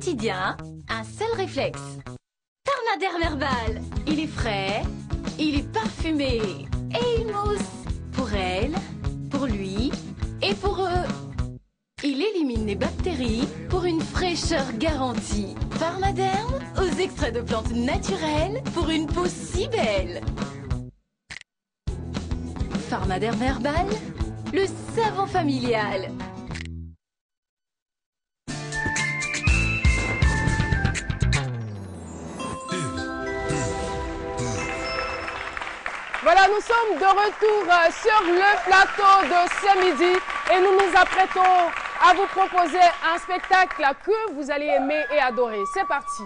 quotidien, un seul réflexe. Pharmaderm Herbal. Il est frais, il est parfumé et il mousse. Pour elle, pour lui et pour eux. Il élimine les bactéries pour une fraîcheur garantie. Pharmaderm aux extraits de plantes naturelles pour une peau si belle. Pharmaderm Herbal, le savon familial. Voilà, nous sommes de retour sur le plateau de ce midi et nous nous apprêtons à vous proposer un spectacle que vous allez aimer et adorer. C'est parti.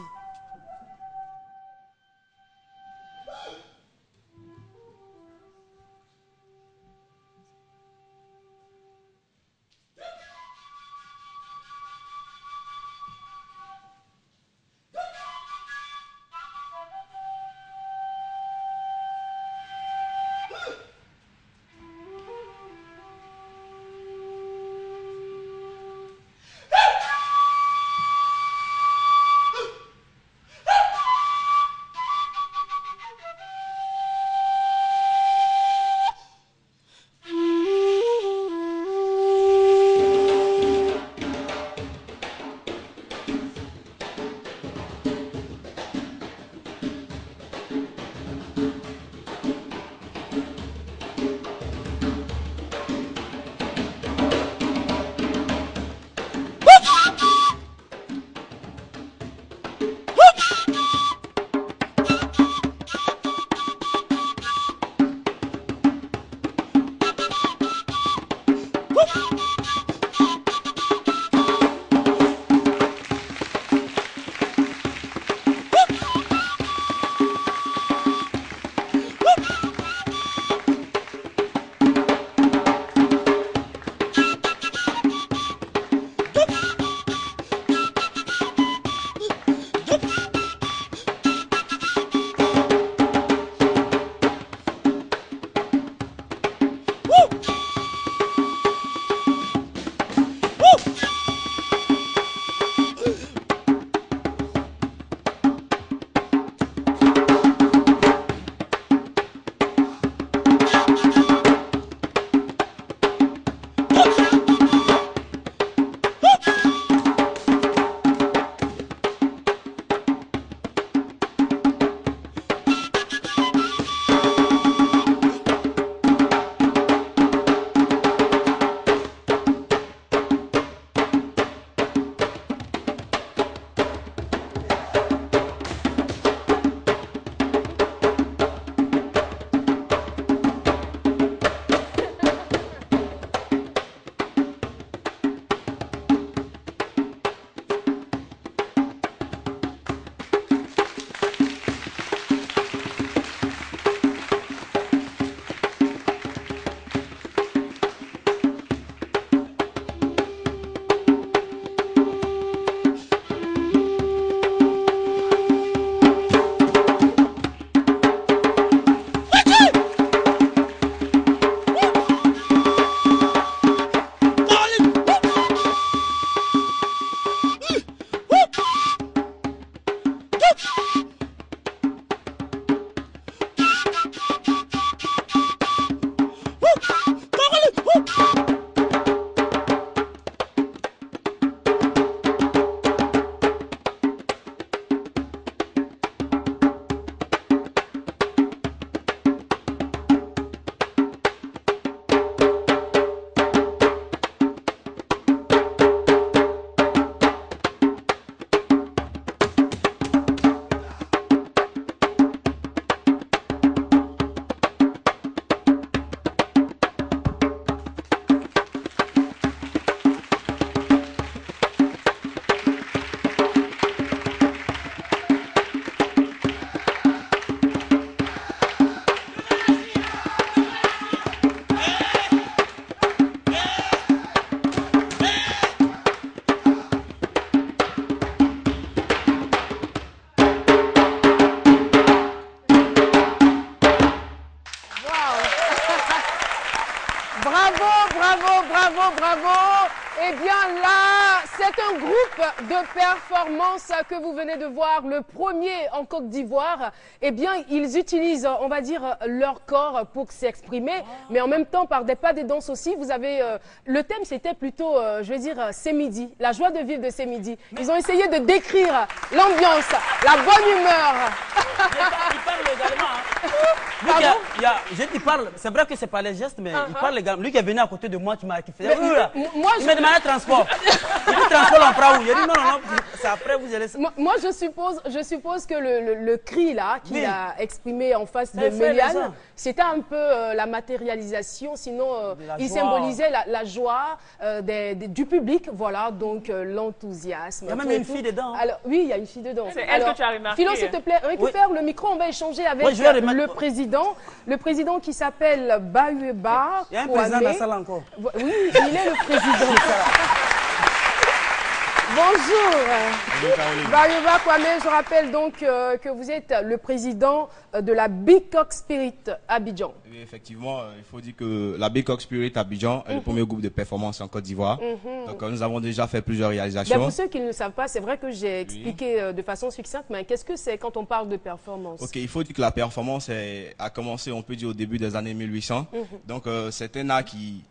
Eh bien là, c'est un groupe de performance que vous venez de voir, le premier en Côte d'Ivoire. Eh bien, ils utilisent, on va dire, leur corps pour s'exprimer, mais en même temps par des pas de danse aussi. Vous avez, le thème c'était plutôt, je vais dire, c'est midi, la joie de vivre de ces midis. Ils ont essayé de décrire l'ambiance, la bonne humeur. Il parle également. Il parle, c'est vrai que c'est pas les gestes, mais il parle également. Lui qui est venu à côté de moi, qui fait. Il m'a demandé transport. Il dit transport, on prend où? Il a dit non, c'est après vous allez. Moi, je suppose que le cri là qu'il a exprimé en face de Méliane, c'était un peu la matérialisation. Sinon, il symbolisait la joie du public, voilà, donc l'enthousiasme. Il y a même une fille dedans. Alors, oui, il y a une fille dedans. C'est elle que tu as remarqué. Philo, s'il te plaît, récupère le micro. On va échanger avec le président qui s'appelle Bayueba. Il y a un président dans la salle encore. Oui, il est le président. Bonjour. Bayueba Kwame, je rappelle donc que vous êtes le président de la Big Cock Spirit Abidjan. Oui, effectivement, il faut dire que la Big Cock Spirit Abidjan est le premier groupe de performance en Côte d'Ivoire. Donc nous avons déjà fait plusieurs réalisations. Bien, pour ceux qui ne le savent pas, c'est vrai que j'ai expliqué de façon succincte, mais qu'est-ce que c'est quand on parle de performance? Ok, il faut dire que la performance a commencé, on peut dire, au début des années 1800. Donc c'est un art qui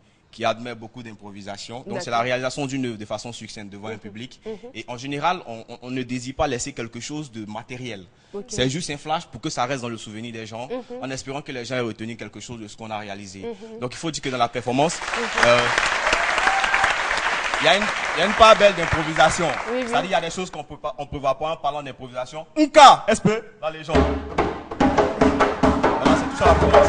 admet beaucoup d'improvisation. Donc c'est la réalisation d'une œuvre de façon succincte devant un public. Et en général, on ne désire pas laisser quelque chose de matériel. C'est juste un flash pour que ça reste dans le souvenir des gens, en espérant que les gens aient retenu quelque chose de ce qu'on a réalisé. Donc il faut dire que dans la performance, il y a une part belle d'improvisation. C'est-à-dire il y a des choses qu'on peut voir pas en parlant d'improvisation. Ouka, est-ce que dans les gens. Voilà, c'est tout ça la performance.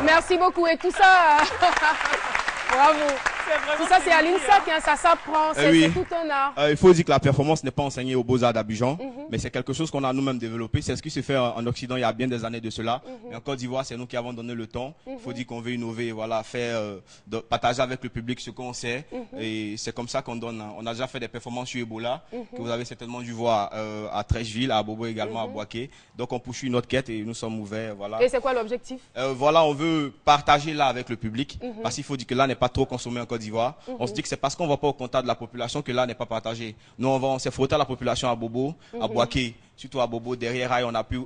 Merci beaucoup. Et tout ça, bravo. Tout ça, c'est à l'INSAC, hein, ça s'apprend, c'est tout un art. Il faut dire que la performance n'est pas enseignée aux Beaux-Arts d'Abidjan, mais c'est quelque chose qu'on a nous-mêmes développé. C'est ce qui se fait en Occident il y a bien des années de cela. Mais en Côte d'Ivoire, c'est nous qui avons donné le temps. Il faut dire qu'on veut innover, voilà, faire, partager avec le public ce qu'on sait. Et c'est comme ça qu'on donne. On a déjà fait des performances sur Ebola, que vous avez certainement dû voir à Trècheville, à Bobo également, à Boaké. Donc on poursuit notre quête et nous sommes ouverts. Voilà. Et c'est quoi l'objectif? Voilà, on veut partager là avec le public, parce qu'il faut dire que là n'est pas trop consommé en Côte d'Ivoire. On se dit que c'est parce qu'on ne va pas au contact de la population que là n'est pas partagé. Nous, on s'est frotté à la population à Bobo, à Boaké, surtout à Bobo. Derrière, on a pu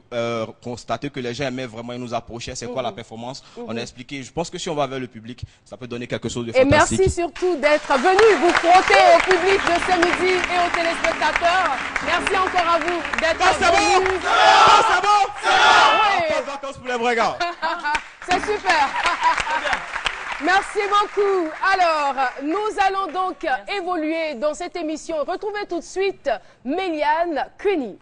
constater que les gens aimaient vraiment, ils nous approchaient. C'est quoi la performance? On a expliqué. Je pense que si on va vers le public, ça peut donner quelque chose de fantastique. Et merci surtout d'être venu vous frotter au public de ce midi et aux téléspectateurs. Merci encore à vous d'être venus. C'est bon. Oui. Vacances pour les vrais gars. C'est super. Merci beaucoup. Alors, nous allons donc évoluer dans cette émission. Retrouvez tout de suite Méliane Cuny.